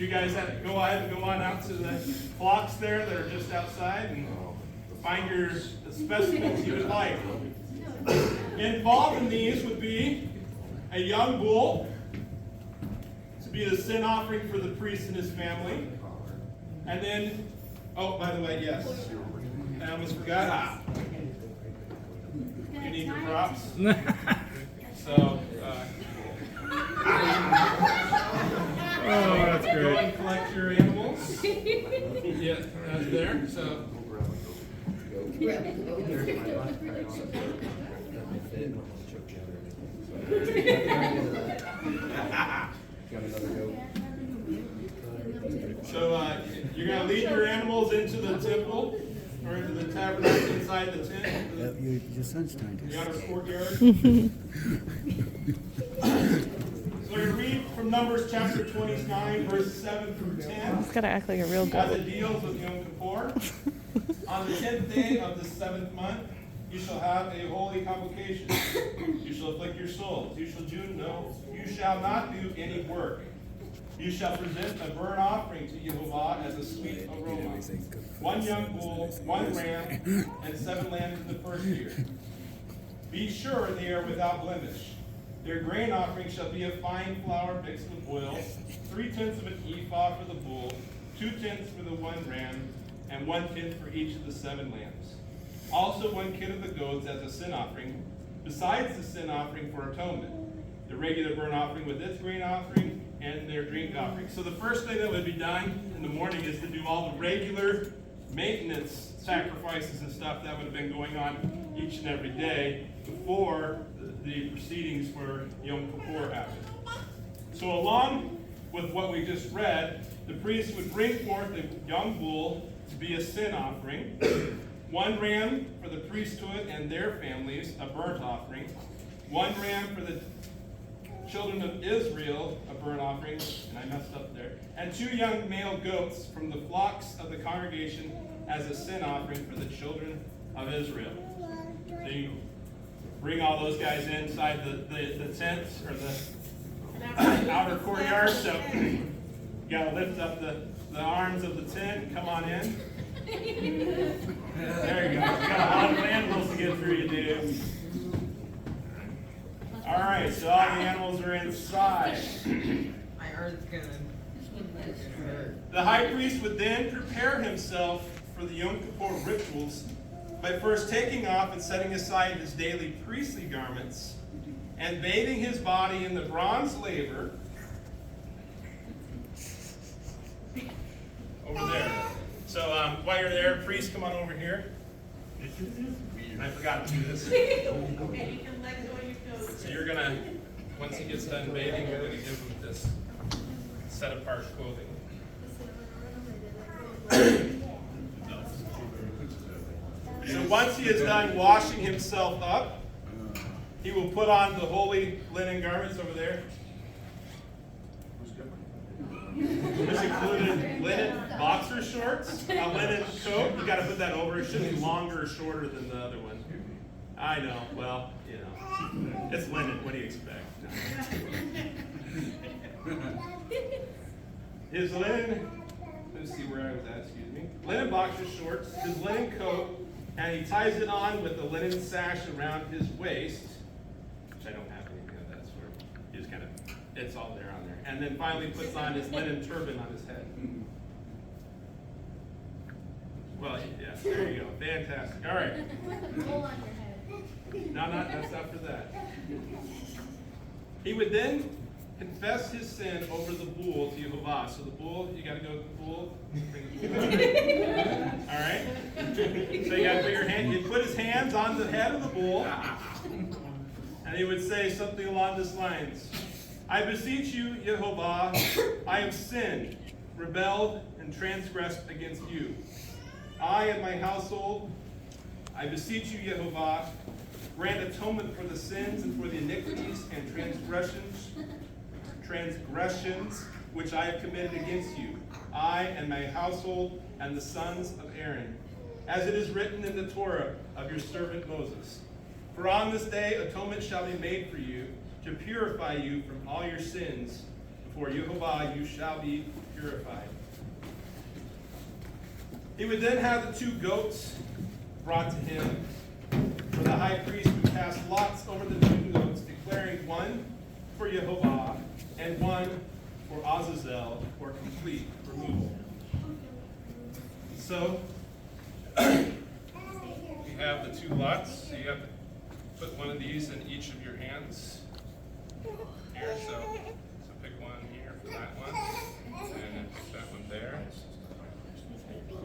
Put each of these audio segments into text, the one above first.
you guys have to go ahead and go on out to the flocks there that are just outside and find your specimens you would like. Involved in these would be a young bull to be the sin offering for the priest and his family. And then, oh, by the way, yes, I almost forgot. You need your props. So, oh, that's great. Go and collect your animals. Yeah, that's there. So. So you're going to lead your animals into the temple or into the tabernacle inside the tent. Your son's trying to. The outer courtyard. So you read from Numbers chapter 29, verse 7 through 10. It's gotta act like a real As goat. it deals with Yom Kippur. On the 10th day of the 7th month, you shall have a holy convocation. You shall afflict your souls. You shall not do any work. You shall present a burnt offering to Jehovah as a sweet aroma. 1 young bull, 1 ram, and 7 lambs in the first year. Be sure they are without blemish. Their grain offering shall be of fine flour mixed with oil, 3/10 of an ephah for the bull, 2/10 for the 1 ram, and 1/10 for each of the 7 lambs. Also 1 kid of the goats as a sin offering, besides the sin offering for atonement, the regular burnt offering with its grain offering, and their drink offering. So the first thing that would be done in the morning is to do all the regular maintenance sacrifices and stuff that would have been going on each and every day before the proceedings for Yom Kippur happened. So along with what we just read, the priest would bring forth a young bull to be a sin offering, 1 ram for the priesthood and their families, a burnt offering, 1 ram for the children of Israel, a burnt offering, and I messed up there, and 2 young male goats from the flocks of the congregation as a sin offering for the children of Israel. So you bring all those guys inside the tent or the outer courtyard. So you gotta lift up the arms of the tent and come on in. There you go. You got a lot of animals to get through, you do. All right, so all the animals are inside. My earth's gonna hurt. The high priest would then prepare himself for the Yom Kippur rituals by first taking off and setting aside his daily priestly garments and bathing his body in the bronze laver over there. So while you're there, priest, come on over here. I forgot to do this. So you're gonna, once he gets done bathing, you're gonna give him this set apart clothing. So once he is done washing himself up, he will put on the holy linen garments over there. Which included linen boxer shorts, a linen coat. You got to put that over. It should be longer or shorter than the other one. I know. Well, you know, it's linen. What do you expect? His linen. Let's see where I was at. Excuse me. Linen boxer shorts. His linen coat. And he ties it on with a linen sash around his waist, which I don't have anything of that sort. He just kind of, it's all there on there. And then finally puts on his linen turban on his head. Well, yes, there you go. Fantastic. All right. Roll on your head. No, that's not for that. He would then confess his sin over the bull to Jehovah. So the bull, you got to go to the bull. Bring the bull out. All right. So you got to put your hand. You put his hands on the head of the bull, and he would say something along these lines: "I beseech you, Jehovah, I have sinned, rebelled, and transgressed against you. I and my household, I beseech you, Jehovah, grant atonement for the sins and for the iniquities and transgressions which I have committed against you, I and my household and the sons of Aaron, as it is written in the Torah of your servant Moses. For on this day atonement shall be made for you, to purify you from all your sins before Yehovah you shall be purified. He would then have the 2 goats brought to him, for the high priest would cast lots over the 2 goats, declaring one for Yehovah and one for Azazel for complete removal. So, you have the 2 lots, so you have to put one of these in each of your hands. Here, so pick one here for that one, and that one there.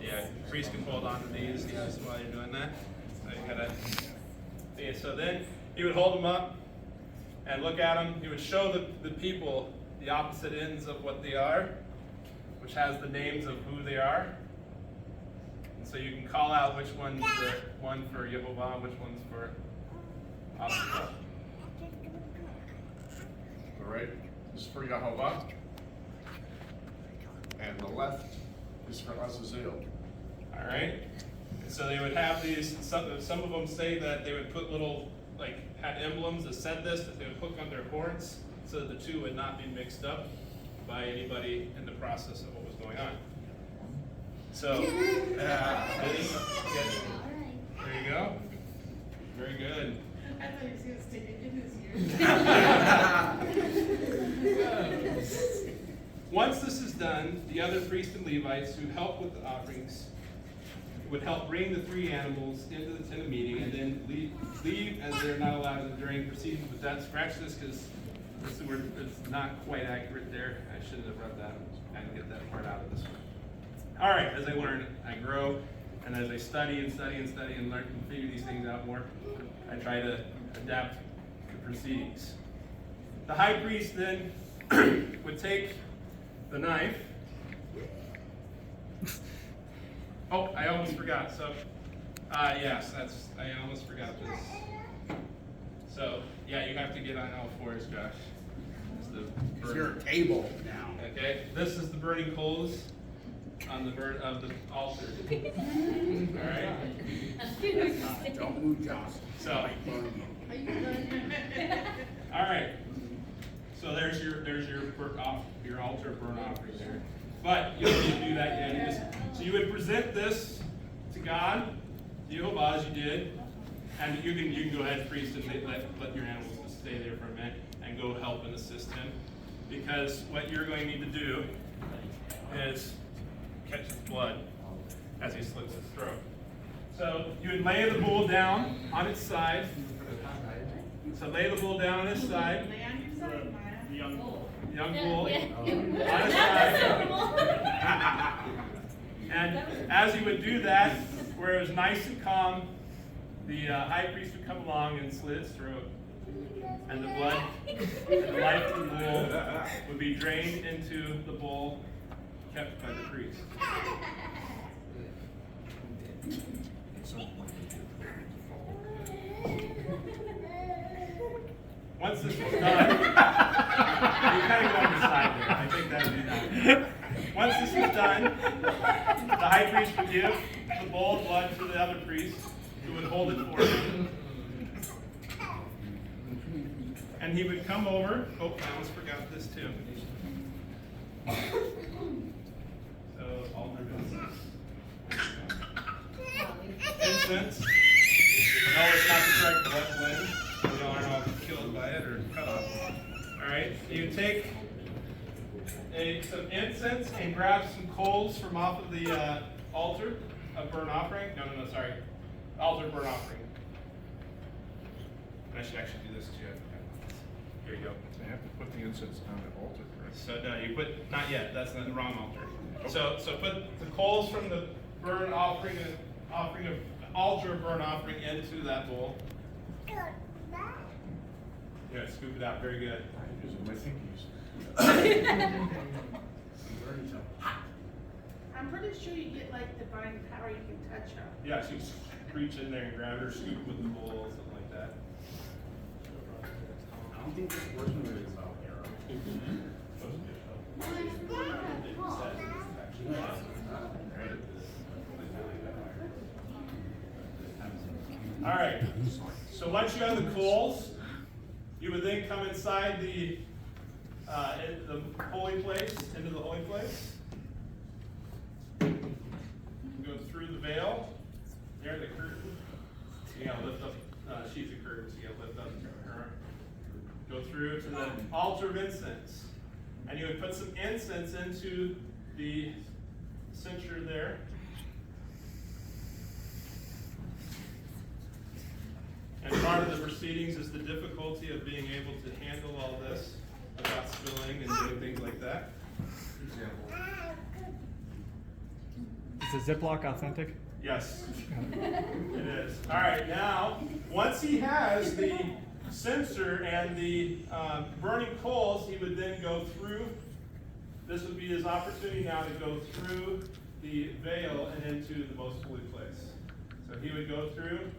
Yeah, the priest can hold on to these, yes, while you're doing that. So you gotta, yeah, so then he would hold them up and look at them. He would show the people the opposite ends of what they are, which has the names of who they are. And so you can call out which one's the one for Yehovah, which one's for Azazel. The right is for Yehovah, and the left is for Azazel. All right. And so they would have these. Some of them say that they would put little, had emblems that said this, that they would hook on their horns, so that the 2 would not be mixed up by anybody in the process of what was going on. So, there you go. Very good. I thought he was going to stick it in his ear. Once this is done, the other priests and Levites who help with the offerings would help bring the 3 animals into the tent of meeting and then leave as they're not allowed during proceedings with that. Scratch this because it's not quite accurate there. I shouldn't have read that and get that part out of this one. All right, as I learn, I grow, and as I study and study and study and learn and figure these things out more, I try to adapt the proceedings. The high priest then would take the knife. Oh, I almost forgot. So, yes, I almost forgot this. So, yeah, you have to get on all 4s, Josh. It's your table now. Okay, this is the burning coals on the altar. All right. Don't move, Josh. So, all right. So there's your altar burnt offering there. But you don't need to do that yet. So you would present this to God, Yehovah, as you did, and you can go ahead, priest, and let your animals just stay there for a minute and go help and assist him, because what you're going to need to do is catch his blood as he slits his throat. So you would lay the bull down on its side. So lay the bull down on its side. Lay on your side, Maya. Young bull on its That's side. so And as he would do that, where it was nice and calm, the high priest would come along and slit its throat. And the blood and the life of the bull would be drained into the bowl kept by the priest. Once this was done, you kind of go on the side there. I think that would be done. Once this was done, the high priest would give the bowl of blood to the other priest, who would hold it for him. And he would come over. Oh, I almost forgot this too. So, altar incense. Incense. No, it's not the correct blood blend. So y'all aren't all killed by it or cut off. Alright, you take some incense and grab some coals from off of the altar of burnt offering. No, sorry. Altar burnt offering. I should actually do this too. Here you go. I have to put the incense on the altar, correct? So no, you put, not yet, that's not the wrong altar. So put the coals from the burnt offering of altar burnt offering into that bowl. Yeah, scoop it out, very good. I'm using my fingies. I'm pretty sure you get like divine power, you can touch her. Yeah, so you reach in there and grab her, scoop with the bowl, something like that. I don't think this person really is out here. All right, so once you have the coals, you would then come inside the in the holy place, into the holy place. Go through the veil. There, the curtain. You gotta lift up sheets of curtains. You gotta lift up her. Go through to the altar of incense. And you would put some incense into the censer there. And part of the proceedings is the difficulty of being able to handle all this without spilling and doing things like that. Is the Ziploc authentic? Yes, it is. All right, now, once he has the censer and the burning coals, he would then go through. This would be his opportunity now to go through the veil and into the most holy place. So he would go through,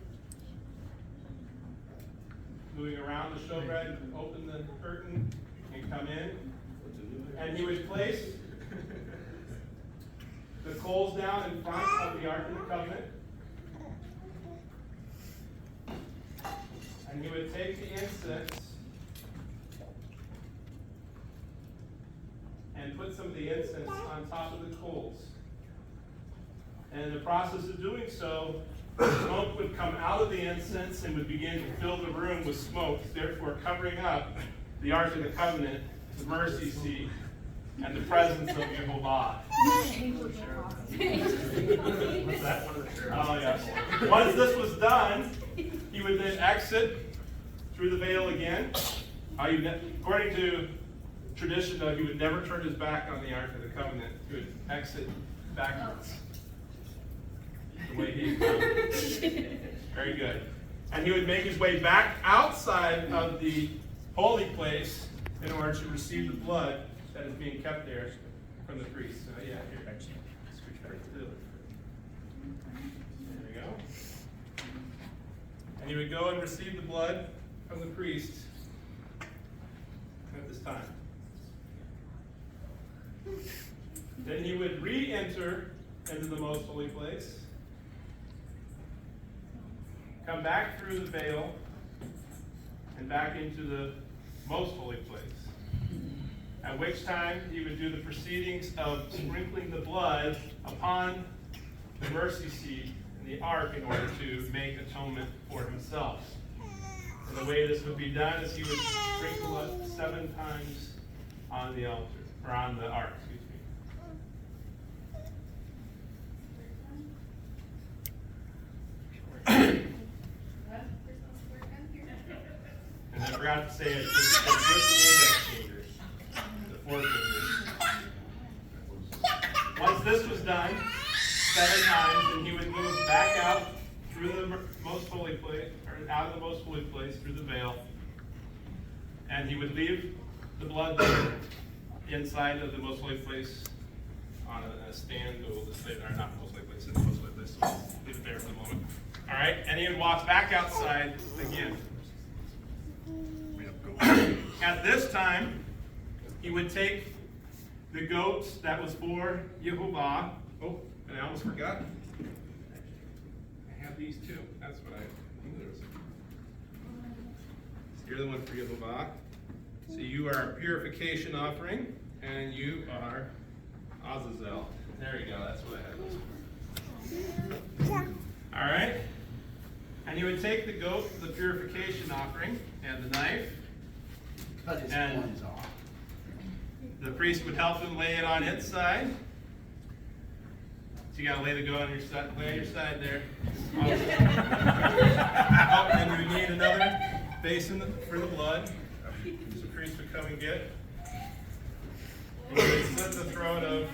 moving around the showbread, open the curtain, and come in. And he would place the coals down in front of the Ark of the Covenant. And he would take the incense and put some of the incense on top of the coals. And in the process of doing so, smoke would come out of the incense and would begin to fill the room with smoke, therefore covering up the Ark of the Covenant, the mercy seat, and the presence of Yehovah. What's that? Oh, yes. Once this was done, he would then exit through the veil again. According to tradition, though, he would never turn his back on the Ark of the Covenant. He would exit backwards. The way he Very good. And he would make his way back outside of the holy place in order to receive the blood that is being kept there from the priest. So, yeah, here. Switch back to the other. There we go. And he would go and receive the blood from the priest at this time. Then he would re-enter into the most holy place, come back through the veil, and back into the most holy place. At which time he would do the proceedings of sprinkling the blood upon the mercy seat and the ark in order to make atonement for himself. And the way this would be done is he would sprinkle it 7 times on the altar, or on the ark, excuse me. And I forgot to say it, just with the index fingers, the 4 fingers. Once this was done 7 times, then he would move back out through the most holy place, or out of the most holy place through the veil, and he would leave the blood there inside of the most holy place on a stand. We'll just say there, not most holy place, in the most holy place. So we'll leave it there for the moment. All right, and he would walk back outside again. At this time, he would take the goat that was for Yehovah. Oh, and I almost forgot. I have these too. That's what I knew there was. You're the one for Yehovah. So you are a purification offering, and you are Azazel. There you go. That's what I had. All right. And you would take the goat, the purification offering, and the knife. Cut his And- horns off. The priest would help him lay it on its side. So you gotta lay the goat on your side, lay on your side there. Oh, and you need another basin for the blood. So the priest would come and get. And you would slit the throat of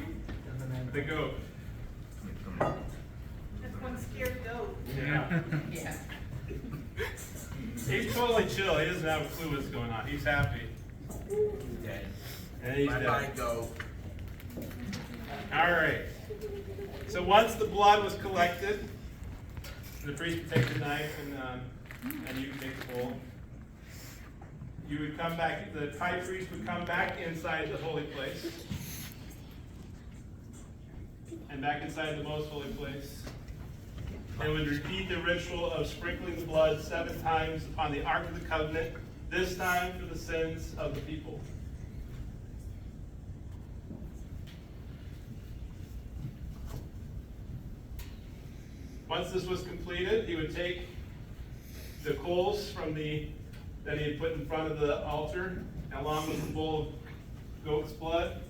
the goat. That's one scared goat. Yeah. Yeah. He's totally chill. He doesn't have a clue what's going on. He's happy. Dead. And he's Bye-bye, dead. go. All right. So once the blood was collected, the priest would take the knife and you could take the bowl. You would come back, the high priest would come back inside the holy place. And back inside the most holy place. And would repeat the ritual of sprinkling the blood 7 times upon the Ark of the Covenant, this time for the sins of the people. Once this was completed, he would take the coals that he had put in front of the altar, along with the bowl of goat's blood,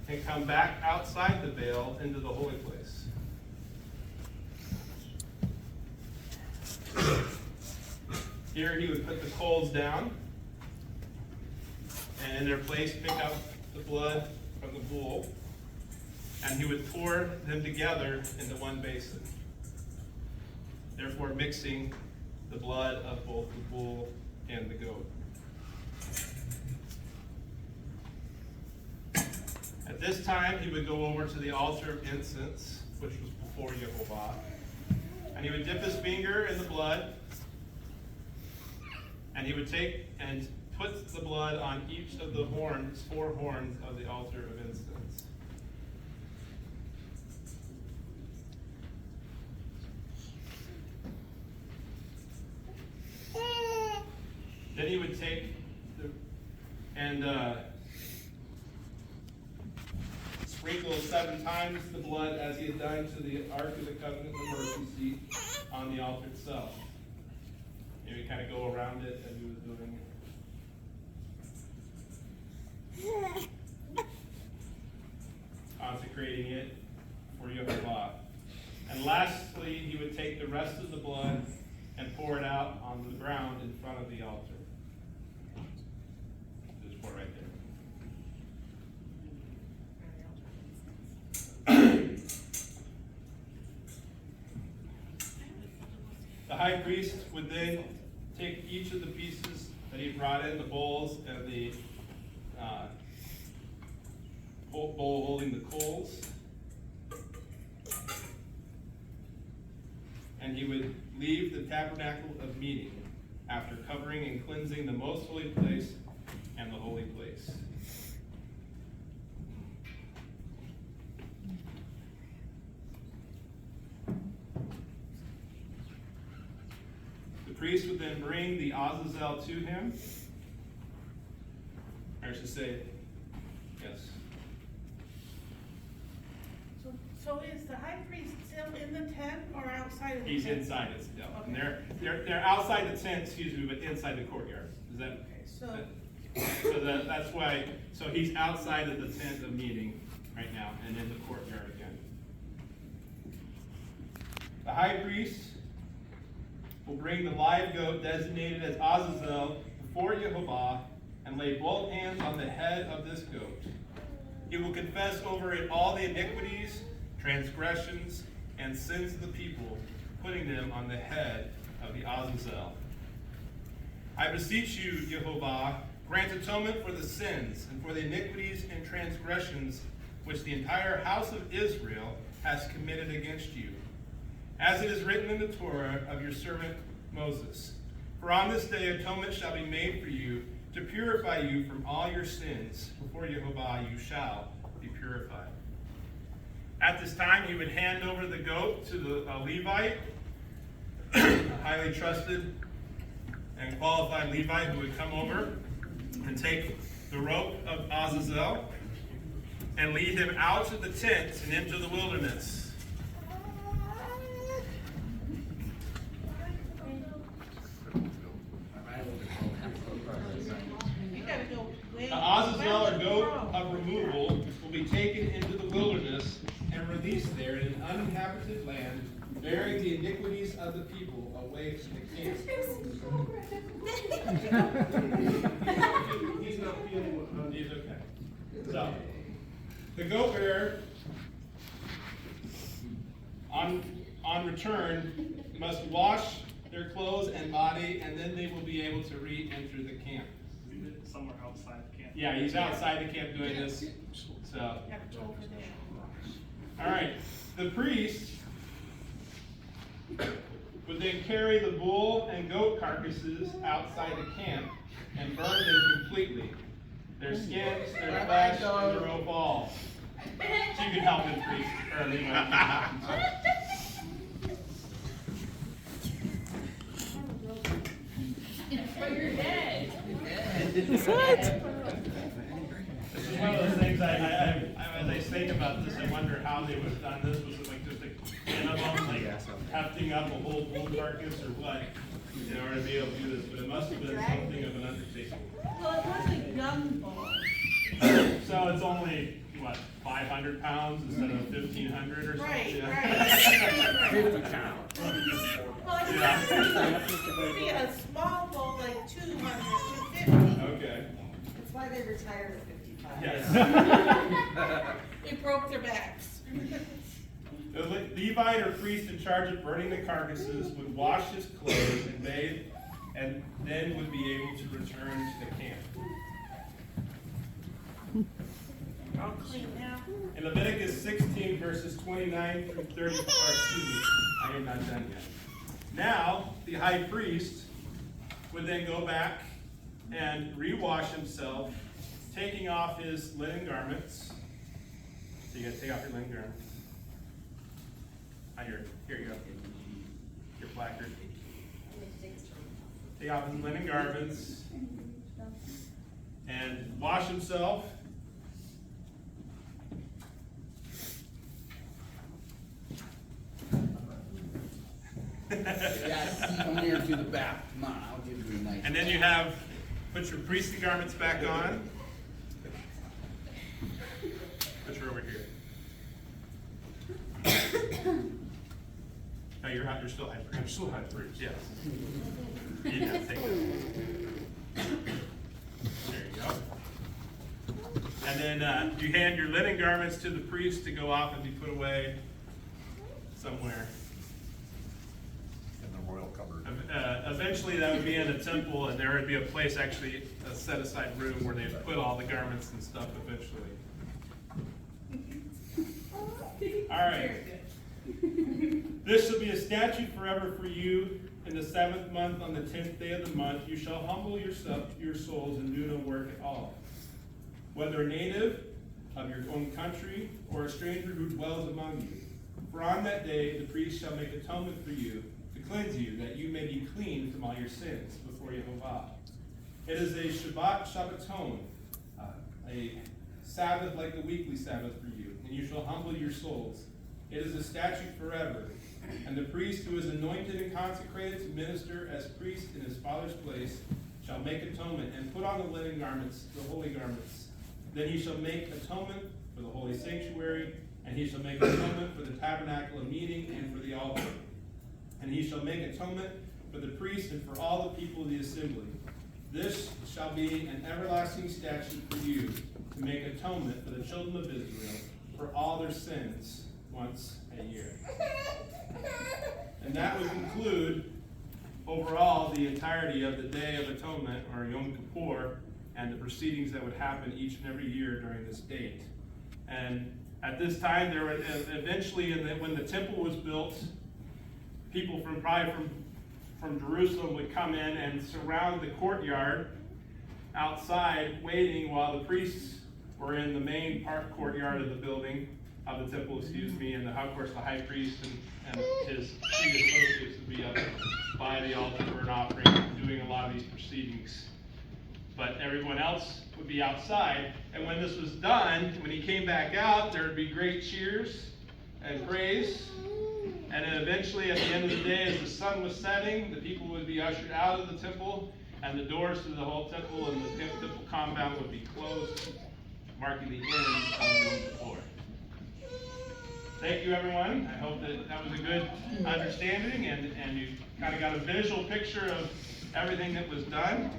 and come back outside the veil into the holy place. Here he would put the coals down, and in their place pick up the blood from the bull, and he would pour them together into one basin, therefore mixing the blood of both the bull and the goat. At this time, he would go over to the altar of incense, which was before Yehovah, and he would dip his finger in the blood, and he would take and put the blood on each of the horns, 4 horns of the altar of incense. Then he would take sprinkle 7 times the blood as he had done to the Ark of the Covenant, the mercy seat, on the altar itself. And we kind of go around it as he was doing it, consecrating it for Yehovah. And lastly, he would take the rest of the blood and pour it out on the ground in front of the altar. Just pour right there. The high priest would then take each of the pieces that he brought in, the bowls and the bowl holding the coals, and he would leave the tabernacle of meeting after covering and cleansing the most holy place and the holy place. The priest would then bring the Azazel to him. I should say, yes. So is the high priest still in the tent or outside of the He's tent? inside it still. And Okay. they're outside the tent, excuse me, but inside the courtyard. Is that? Okay, so, That's why, so he's outside of the tent of meeting right now and in the courtyard again. The high priest will bring the live goat designated as Azazel before Yehovah and lay both hands on the head of this goat. He will confess over it all the iniquities, transgressions, and sins of the people, putting them on the head of the Azazel. I beseech you, Yehovah, grant atonement for the sins and for the iniquities and transgressions which the entire house of Israel has committed against you, as it is written in the Torah of your servant Moses. For on this day atonement shall be made for you, to purify you from all your sins. Before Yehovah you shall be purified. At this time he would hand over the goat to the Levite, a highly trusted and qualified Levite who would come over and take the rope of Azazel and lead him out of the tent and into the wilderness. you gotta go way. The Azazel, or goat of removal, will be taken into the wilderness and released there in an uninhabited land, bearing the iniquities of the people away from the camp. He's not feeling well. He's okay. So, the goat bearer, on return, must wash their clothes and body, and then they will be able to re-enter the camp. Somewhere outside the camp. Yeah, he's outside the camp doing this. So, Have to go over there. all right. The priest would then carry the bull and goat carcasses outside the camp and burn them completely. Their skins, their flesh, and their offal. So you can help him, priest. Or You're dead. This is one of those things as I think about this, I wonder how they would have done this. Was it like just a and I'm not like hefting up a whole bull carcass or what, in order to be able to do this, but it must have been something of an undertaking. Well, it was a young bull. So it's only, what, 500 pounds instead of 1,500 or something? Right, Yeah. right. 50 pounds. Well, it's Yeah. maybe a small bull, like 200, 250. Okay, That's why they retired at 55. yes. They broke their backs. The Levite or priest in charge of burning the carcasses would wash his clothes and bathe, and then would be able to return to the camp. All clean now. In Leviticus 16, verses 29 through 30, or excuse me, I am not done yet. Now, the high priest would then go back and rewash himself, taking off his linen garments. So you gotta take off your linen garments. Here you go. Your placard. Take off his linen garments and wash himself. Yeah, come here to the back. Come on, I'll give you a nice. And then you have, put your priestly garments back on. Put your over here. No, you're still high priest. I'm still high priest. Yes. You can take it. There you go. And then you hand your linen garments to the priest to go off and be put away somewhere. In the royal cupboard. Eventually, that would be in a temple, and there would be a place, actually, a set-aside room where they'd put all the garments and stuff eventually. All right. This shall be a statute forever for you. In the 7th month, on the 10th day of the month, you shall humble your souls and do no work at all. Whether a native of your own country or a stranger who dwells among you. For on that day, the priest shall make atonement for you, to cleanse you, that you may be clean from all your sins before Yehovah. It is a Shabbaton, a Sabbath like the weekly Sabbath for you, and you shall humble your souls. It is a statute forever. And the priest who is anointed and consecrated to minister as priest in his father's place shall make atonement and put on the linen garments, the holy garments. Then he shall make atonement for the holy sanctuary, and he shall make atonement for the tabernacle of meeting and for the altar. And he shall make atonement for the priest and for all the people of the assembly. This shall be an everlasting statute for you, to make atonement for the children of Israel for all their sins once a year. And that would conclude overall the entirety of the Day of Atonement, or Yom Kippur, and the proceedings that would happen each and every year during this date. And at this time, there were eventually, when the temple was built, people from Jerusalem would come in and surround the courtyard outside, waiting while the priests were in the main courtyard of the building, of the temple, and of course the high priest and his chief associates would be up by the altar for an offering, doing a lot of these proceedings. But everyone else would be outside, and when this was done, when he came back out, there would be great cheers and praise. And then eventually, at the end of the day, as the sun was setting, the people would be ushered out of the temple, and the doors to the whole temple and the temple compound would be closed, marking the end of Yom Kippur. Thank you, everyone. I hope that was a good understanding, and you kind of got a visual picture of everything that was done.